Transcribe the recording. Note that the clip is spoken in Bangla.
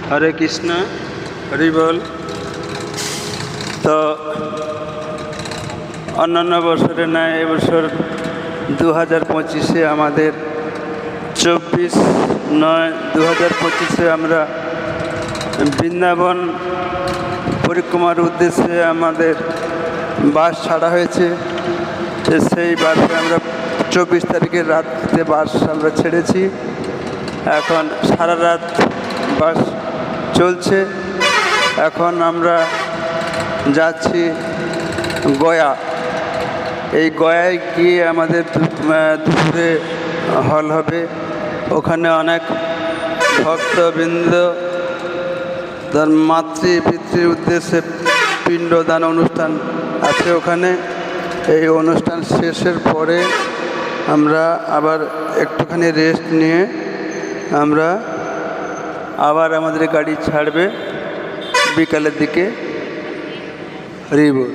হরে কৃষ্ণ, হরি বল। তো অন্যান্য বছরে নয়, এবছর 2025-এ আমাদের 24/9/2025-এ আমরা বৃন্দাবন পরিক্রমার উদ্দেশ্যে আমাদের বাস ছাড়া হয়েছে। সেই বাসে আমরা 24 তারিখের রাত্রিতে বাস আমরা ছেড়েছি। এখন সারা রাত বাস চলছে। এখন আমরা যাচ্ছি গয়া। এই গয়ায় গিয়ে আমাদের দুপুরে হল হবে। ওখানে অনেক ভক্তবৃন্দ তার পিতৃর উদ্দেশ্যে পিণ্ডদান অনুষ্ঠান আছে ওখানে। এই অনুষ্ঠান শেষের পরে আমরা আবার একটুখানি রেস্ট নিয়ে আমরা আবার আমাদের গাড়ি ছাড়বে বিকালের দিকে। হরি বল।